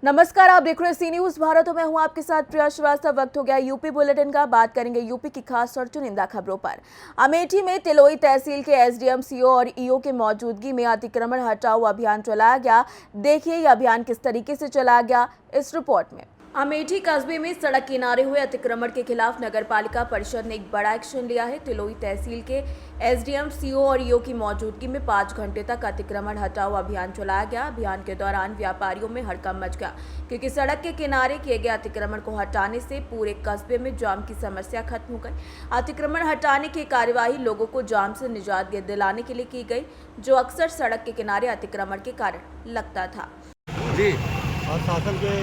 नमस्कार, आप देख रहे हैं सी न्यूज भारत। मैं हूं आपके साथ प्रिया श्रीवास्तव। वक्त हो गया यूपी बुलेटिन का। बात करेंगे यूपी की खास और चुनिंदा खबरों पर। अमेठी में तिलोई तहसील के एसडीएम, सीओ और ईओ की मौजूदगी में अतिक्रमण हटाओ अभियान चलाया गया। देखिए ये अभियान किस तरीके से चलाया गया इस रिपोर्ट में। अमेठी कस्बे में सड़क किनारे हुए अतिक्रमण के खिलाफ नगरपालिका परिषद ने एक बड़ा एक्शन लिया है। तिलोई तहसील के एसडीएम, सीओ और ईओ की मौजूदगी में 5 घंटे तक अतिक्रमण हटाओ अभियान चलाया गया। अभियान के दौरान व्यापारियों में हड़कंप मच गया, क्योंकि सड़क के किनारे किए गए अतिक्रमण को हटाने से पूरे कस्बे में जाम की समस्या खत्म हो गई। अतिक्रमण हटाने की कार्यवाही लोगों को जाम से निजात दिलाने के लिए की गई, जो अक्सर सड़क के किनारे अतिक्रमण के कारण लगता था। जी, और शासन के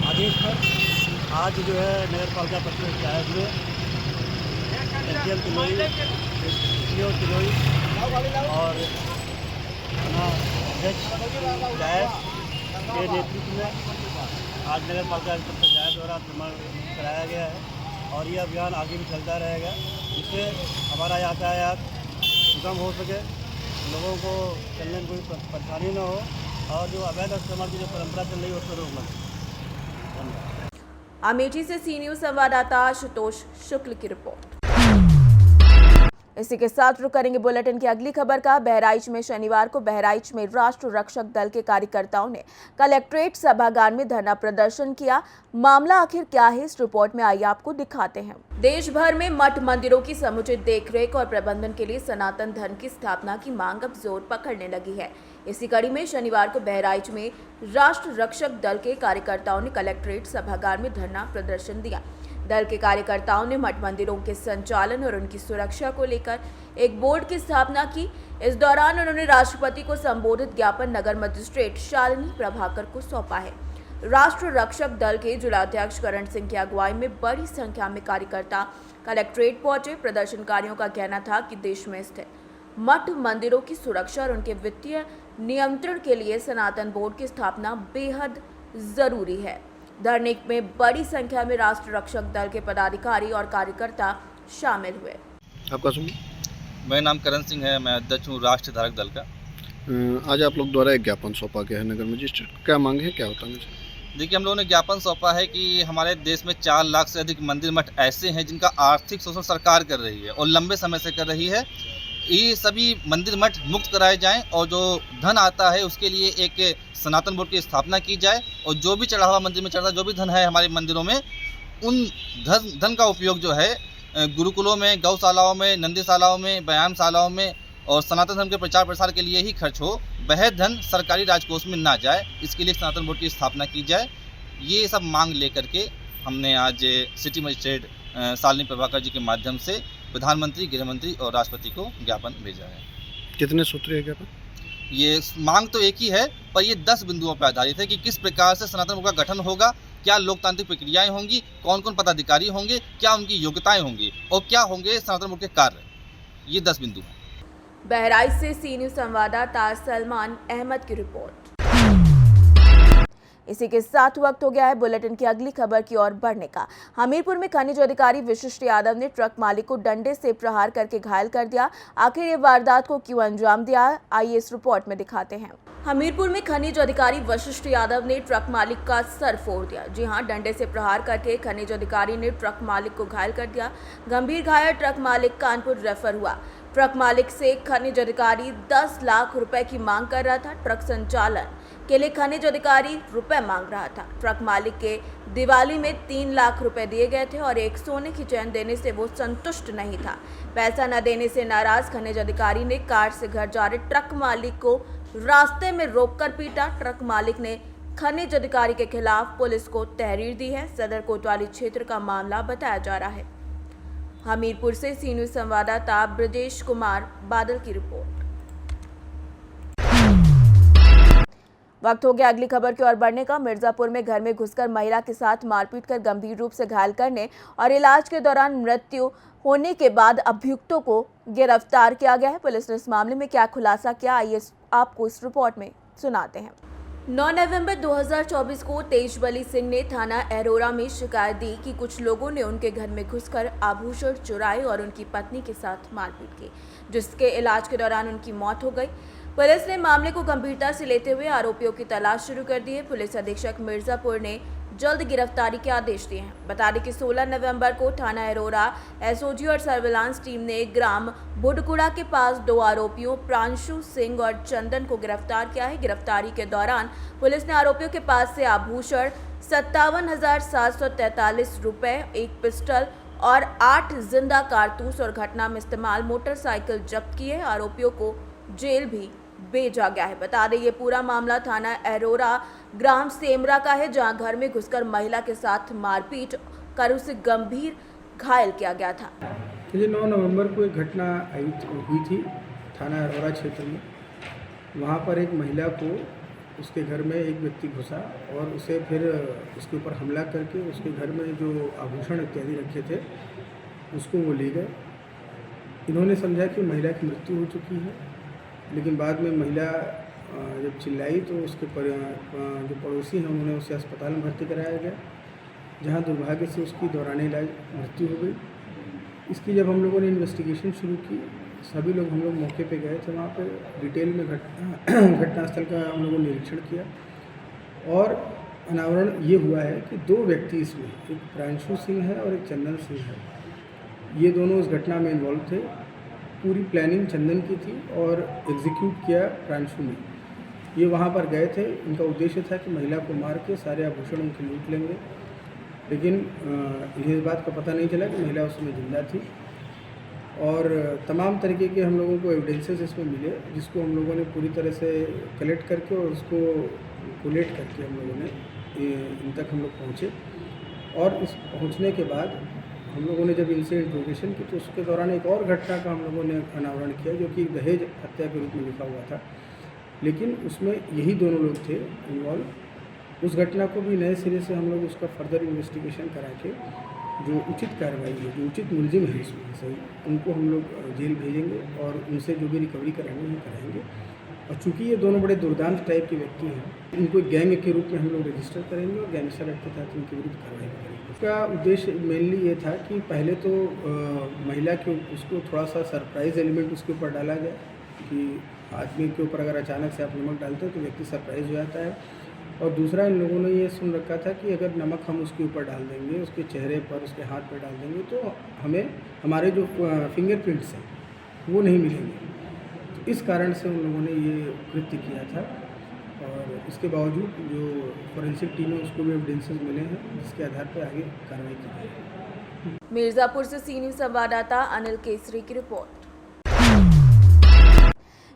आदेश पर आज जो है नगर पालिका परिषद के आयोजन में एसडीएम तिलोई, सीओ तिलोई और थाना अध्यक्ष विधायक के नेतृत्व में आज नगर पालिका परिषद के द्वारा अतिक्रमण कराया गया है और यह अभियान आगे भी चलता रहेगा, जिससे हमारा यातायात सुगम हो सके, लोगों को चलने में कोई परेशानी न हो और जो अवैध अतिक्रमण की जो परंपरा चल रही है उसको रोकना चाहिए। अमेठी से सी न्यूज संवाददाता आशुतोष शुक्ल की रिपोर्ट। इसी के साथ रुक करेंगे बुलेटिन की अगली खबर का। बहराइच में शनिवार को बहराइच में राष्ट्र रक्षक दल के कार्यकर्ताओं ने कलेक्ट्रेट सभागार में धरना प्रदर्शन किया। मामला आखिर क्या है इस रिपोर्ट में आइए आपको दिखाते हैं। देश भर में मठ मंदिरों की समुचित देखरेख और प्रबंधन के लिए सनातन धर्म की स्थापना की मांग अब जोर पकड़ने लगी है। इसी कड़ी में शनिवार को बहराइच में राष्ट्र रक्षक दल के कार्यकर्ताओं ने कलेक्ट्रेट सभागार में धरना प्रदर्शन दिया। दल के कार्यकर्ताओं ने मठ मंदिरों के संचालन और उनकी सुरक्षा को लेकर एक बोर्ड की स्थापना की। इस दौरान उन्होंने राष्ट्रपति को संबोधित ज्ञापन नगर मजिस्ट्रेट शालिनी प्रभाकर को सौंपा है। राष्ट्र रक्षक दल के जिलाध्यक्ष करण सिंह की अगुवाई में बड़ी संख्या में कार्यकर्ता कलेक्ट्रेट पहुंचे। प्रदर्शनकारियों का कहना था कि देश में स्थित मठ मंदिरों की सुरक्षा और उनके वित्तीय नियंत्रण के लिए सनातन बोर्ड की स्थापना बेहद जरूरी है। धरने में बड़ी संख्या में राष्ट्र रक्षक दल के पदाधिकारी और कार्यकर्ता शामिल हुए। आपका सुनिए। मेरा नाम करण सिंह है, मैं अध्यक्ष हूँ राष्ट्र धारक दल का। आज आप लोग द्वारा एक ज्ञापन सौंपा गया है नगर मजिस्ट्रेट, क्या मांग है, क्या होता है? देखिए, हम लोगों ने ज्ञापन सौंपा है कि हमारे देश में 4 लाख से अधिक मंदिर मठ ऐसे हैं जिनका आर्थिक शोषण सरकार कर रही है और लंबे समय से कर रही है। ये सभी मंदिर मठ मुक्त कराए जाएं और जो धन आता है उसके लिए एक सनातन बोर्ड की स्थापना की जाए और जो भी चढ़ा हुआ मंदिर में चढ़ा जो भी धन है हमारे मंदिरों में, उन धन का उपयोग जो है गुरुकुलों में, गौशालाओं में, नंदीशालाओं में, व्यायामशालाओं में और सनातन धर्म के प्रचार प्रसार के लिए ही खर्च हो। वह धन सरकारी राजकोष में ना जाए, इसके लिए सनातन बोर्ड की स्थापना की जाए। ये सब मांग लेकर के हमने आज सिटी मजिस्ट्रेट शालिनी प्रभाकर जी के माध्यम से प्रधानमंत्री, गृह मंत्री और राष्ट्रपति को ज्ञापन भेजा है। कितने सूत्रीय ज्ञापन? ये मांग तो एक ही है, पर ये 10 बिंदुओं पर आधारित है कि किस प्रकार से सनातन बोर्ड का गठन होगा, क्या लोकतांत्रिक प्रक्रियाएं होंगी, कौन कौन पदाधिकारी होंगे, क्या उनकी योग्यताएं होंगी और क्या होंगे सनातन बोर्ड के कार्य। ये 10 बिंदु हैं। बहराइच से सी न्यूज संवाददाता सलमान अहमद की रिपोर्ट। इसी के साथ वक्त हो गया है बुलेटिन की अगली खबर की ओर बढ़ने का। हमीरपुर में खनिज अधिकारी विशिष्ट यादव ने ट्रक मालिक को डंडे से प्रहार करके घायल कर दिया। आखिर ये वारदात को क्यों अंजाम दिया, आइए इस रिपोर्ट में दिखाते हैं। हमीरपुर में खनिज अधिकारी वशिष्ठ यादव ने ट्रक मालिक का सर फोड़ दिया। जी हां, डंडे से प्रहार करके खनिज अधिकारी ने ट्रक मालिक को घायल कर दिया। गंभीर घायल ट्रक मालिक कानपुर रेफर हुआ। ट्रक मालिक से खनिज अधिकारी 10 लाख रुपए की मांग कर रहा था। ट्रक संचालन के लिए खनिज अधिकारी रुपए मांग रहा था। ट्रक मालिक के दिवाली में 3 लाख रुपए दिए गए थे और एक सोने की चैन देने से वो संतुष्ट नहीं था। पैसा न देने से नाराज खनिज अधिकारी ने कार से घर जा रहे ट्रक मालिक को रास्ते में रोककर पीटा। ट्रक मालिक ने खनिज अधिकारी के खिलाफ पुलिस को तहरीर दी है। सदर कोतवाली क्षेत्र का मामला बताया जा रहा है। हमीरपुर से सी न्यूज संवाददाता ब्रजेश कुमार बादल की रिपोर्ट। वक्त हो गया अगली खबर की ओर बढ़ने का। मिर्जापुर में घर में घुसकर महिला के साथ मारपीट कर गंभीर रूप से घायल करने और इलाज के दौरान मृत्यु होने के बाद अभियुक्तों को गिरफ्तार किया गया है। पुलिस ने इस मामले में क्या खुलासा किया, आइए आपको इस रिपोर्ट में सुनाते हैं। 9 नवंबर 2024 को तेजबली सिंह ने थाना अरोरा में शिकायत दी कि कुछ लोगों ने उनके घर में घुसकर आभूषण चुराए और उनकी पत्नी के साथ मारपीट की, जिसके इलाज के दौरान उनकी मौत हो गई। पुलिस ने मामले को गंभीरता से लेते हुए आरोपियों की तलाश शुरू कर दी है। पुलिस अधीक्षक मिर्जापुर ने जल्द गिरफ्तारी के आदेश दिए हैं। बता दें कि 16 नवंबर को थाना अरोरा एसओजी और सर्विलांस टीम ने ग्राम बुडकुड़ा के पास 2 आरोपियों प्रांशु सिंह और चंदन को गिरफ्तार किया है। गिरफ्तारी के दौरान पुलिस ने आरोपियों के पास से आभूषण 57,743 रुपए, एक पिस्टल और 8 जिंदा कारतूस और घटना में इस्तेमाल मोटरसाइकिल जब्त की है। आरोपियों को जेल भी भेजा गया है। बता दें ये पूरा मामला थाना अरोरा ग्राम सेमरा का है, जहां घर में घुसकर महिला के साथ मारपीट कर उसे गंभीर घायल किया गया था। ये 9 नवंबर को एक घटना हुई थी थाना अरोरा क्षेत्र में। वहाँ पर एक महिला को उसके घर में एक व्यक्ति घुसा और उसे फिर उसके ऊपर हमला करके उसके घर में जो आभूषण इत्यादि रखे थे उसको वो ले गए। इन्होंने समझा कि महिला की मृत्यु हो चुकी है, लेकिन बाद में महिला जब चिल्लाई तो उसके जो पड़ोसी हैं उन्होंने उसे अस्पताल में भर्ती कराया गया, जहां दुर्भाग्य से उसकी दौरान इलाज मृत्यु हो गई। इसकी जब हम लोगों ने इन्वेस्टिगेशन शुरू की, सभी लोग हम लोग मौके पे गए थे, वहाँ पे डिटेल में घटनास्थल का हम लोगों ने निरीक्षण किया और अनावरण ये हुआ है कि 2 व्यक्ति इसमें, एक प्रांशु सिंह है और एक चंदन सिंह है, ये दोनों इस घटना में इन्वॉल्व थे। पूरी प्लानिंग चंदन की थी और एग्जीक्यूट किया प्रांशु ने। ये वहाँ पर गए थे, इनका उद्देश्य था कि महिला को मार के सारे आभूषण उनके लूट लेंगे, लेकिन इन्हें इस बात का पता नहीं चला कि महिला उसमें जिंदा थी। और तमाम तरीके के हम लोगों को एविडेंसेस इसमें मिले, जिसको हम लोगों ने पूरी तरह से कलेक्ट करके और उसको कोलेट करके हम लोगों ने इन तक हम लोग पहुँचे। और इस पहुँचने के बाद हम लोगों ने जब इनसे इंट्रोगेशन की तो उसके दौरान एक और घटना का हम लोगों ने अनावरण किया, जो कि दहेज हत्या के रूप में लिखा हुआ था, लेकिन उसमें यही दोनों लोग थे इन्वॉल्व। उस घटना को भी नए सिरे से हम लोग उसका फर्दर इन्वेस्टिगेशन करा के जो उचित कार्रवाई है, जो उचित मुलजिम है इसमें सही, उनको हम लोग जेल भेजेंगे और उनसे जो भी रिकवरी करानी है कराएंगे। और चूँकि ये दोनों बड़े दुर्दांत टाइप के व्यक्ति हैं, इनको गैंग के रूप में हम लोग रजिस्टर करेंगे और गैंगस्टर एक्ट के तहत इनके विरुद्ध कार्रवाई करेंगे। उसका उद्देश्य मेनली ये था कि पहले तो महिला के उसको थोड़ा सा सरप्राइज एलिमेंट उसके ऊपर डाला गया कि आदमी के ऊपर अगर अचानक से आप नमक डालते हैं तो व्यक्ति सरप्राइज हो जाता है। और दूसरा, इन लोगों ने ये सुन रखा था कि अगर नमक हम उसके ऊपर डाल देंगे, उसके चेहरे पर, उसके हाथ पर डाल देंगे, तो हमें हमारे जो फिंगरप्रिंट्स हैं वो नहीं मिलेंगे। तो इस कारण से उन लोगों ने ये कृत्य किया था। और इसके बावजूद जो फॉरेंसिक टीम है उसको भी एविडेंसेस मिले हैं, जिसके आधार पर आगे कार्रवाई की जाएगी। मिर्जापुर से सी न्यूज़ संवाददाता अनिल केसरी की रिपोर्ट।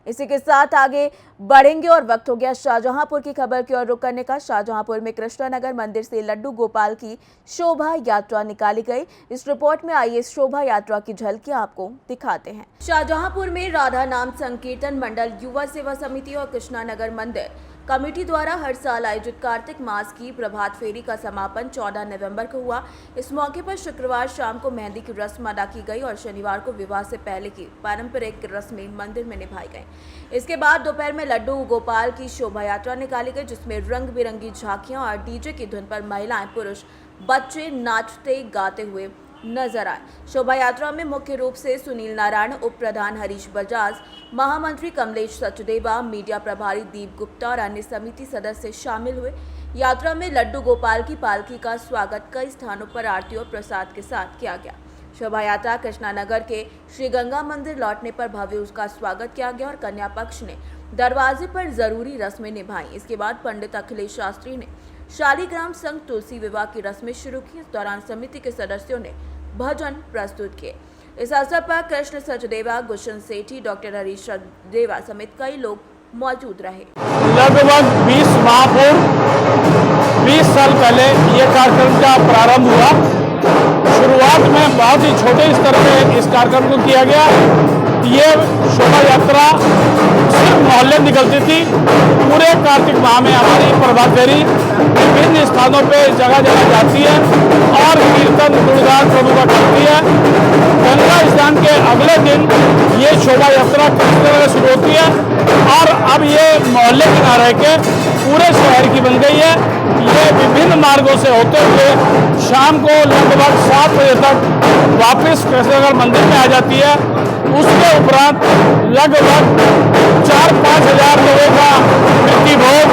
इसी के साथ आगे बढ़ेंगे और वक्त हो गया शाहजहांपुर की खबर की ओर रुख करने का। शाहजहांपुर में कृष्णानगर मंदिर से लड्डू गोपाल की शोभा यात्रा निकाली गई। इस रिपोर्ट में आइए शोभा यात्रा की झलकियां आपको दिखाते हैं। शाहजहांपुर में राधा नाम संकीर्तन मंडल, युवा सेवा समिति और कृष्णानगर मंदिर कमेटी द्वारा हर साल आयोजित कार्तिक मास की प्रभात फेरी का समापन 14 नवंबर को हुआ। इस मौके पर शुक्रवार शाम को मेहंदी की रस्म अदा की गई और शनिवार को विवाह से पहले की पारंपरिक रस्में मंदिर में निभाई गई। इसके बाद दोपहर में लड्डू गोपाल की शोभा यात्रा निकाली गई, जिसमें रंग बिरंगी झांकियां और डीजे की धुन पर महिलाएं, पुरुष, बच्चे नाचते गाते हुए नजर आए। शोभा यात्रा में मुख्य रूप से सुनील नारायण, उप प्रधान हरीश बजाज, महामंत्री कमलेश सचदेवा, मीडिया प्रभारी दीप गुप्ता और अन्य समिति सदस्य शामिल हुए। यात्रा में लड्डू गोपाल की पालकी का स्वागत कई स्थानों पर आरती और प्रसाद के साथ किया गया। शोभा यात्रा कृष्णानगर के श्री गंगा मंदिर लौटने पर भव्य उसका स्वागत किया गया और कन्या पक्ष ने दरवाजे पर जरूरी रस्में निभाई। इसके बाद पंडित अखिलेश शास्त्री ने शालीग्राम संघ तुलसी विवाह की रस्में शुरू की। इस दौरान समिति के सदस्यों ने भजन प्रस्तुत किए। इस अवसर पर कृष्ण सचदेवा, गुलशन सेठी, डॉक्टर हरीश सचदेवा समेत कई लोग मौजूद रहे। लगभग 20 माह पूर्व 20 साल पहले ये कार्यक्रम का प्रारंभ हुआ। शुरुआत में बहुत ही छोटे स्तर पे इस कार्यक्रम को किया गया। ये शोभा यात्रा सिर्फ मोहल्ले निकलती थी। पूरे कार्तिक माह में हमारी प्रभात फेरी विभिन्न स्थानों पे जगह जगह जाती है और कीर्तन गुणगान प्रभु का करती है। गंगा स्नान के अगले दिन ये शोभा यात्रा कृष्णनगर शुरू होती है और अब ये मोहल्ले के ना रह के पूरे शहर की बन गई है। ये विभिन्न मार्गों से होते हुए शाम को लगभग 7 बजे तक वापस कृष्णनगर मंदिर में आ जाती है। उसके उपरांत लगभग 4-5 हज़ार लोगों का मृत्यु भोग,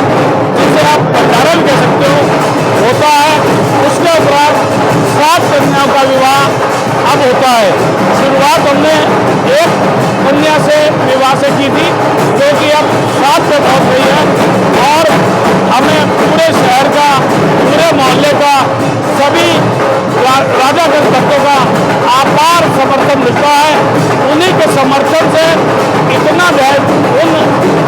जिसे आप भंडारण कह सकते हो, होता है। उसके उपरांत 7 कन्याओं का विवाह अब होता है। शुरुआत हमने एक कन्या से विवाह से की थी, जो कि अब 7 पे पहुंच गई है और हमें पूरे शहर का, पूरे मोहल्ले का, सभी राजागंज भक्तों का अपार समर्थन मिलता है। उन्हीं के समर्थन से इतना दहेज उन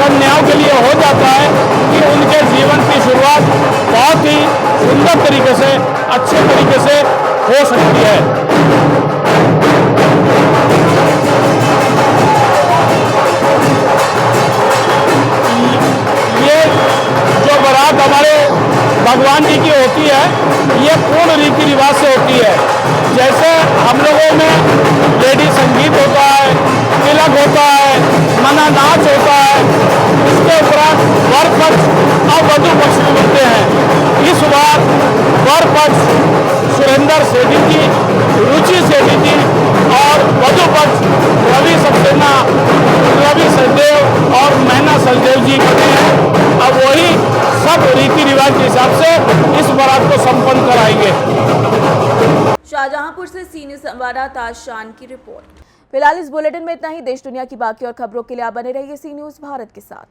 कन्याओं के लिए हो जाता है कि उनके जीवन की शुरुआत बहुत ही सुंदर तरीके से, अच्छे तरीके से हो सकती है। ये जो बारात हमारे भगवान जी की होती है, ये पूर्ण रीति रिवाज से होती है। जैसे हम लोगों में लेडी संगीत होता है, तिलक होता है, मना नाच होता है, उसके उपरांत वर पक्ष और वधु पक्ष भी बनते हैं। इस बार वर पक्ष सुरेंद्र सेठी जी, रुचि सेठी जी और वधु पक्ष रवि सक्सेना, रवि सचदेव और मैना सचदेव जी बने हैं। अब वही सब रीति रिवाज के हिसाब से इस बारात को संपन्न कराएंगे। शाहजहांपुर से सी न्यूज़ संवाददाता शान की रिपोर्ट। फिलहाल इस बुलेटिन में इतना ही। देश दुनिया की बाकी और खबरों के लिए आप बने रहिए सी न्यूज़ भारत के साथ।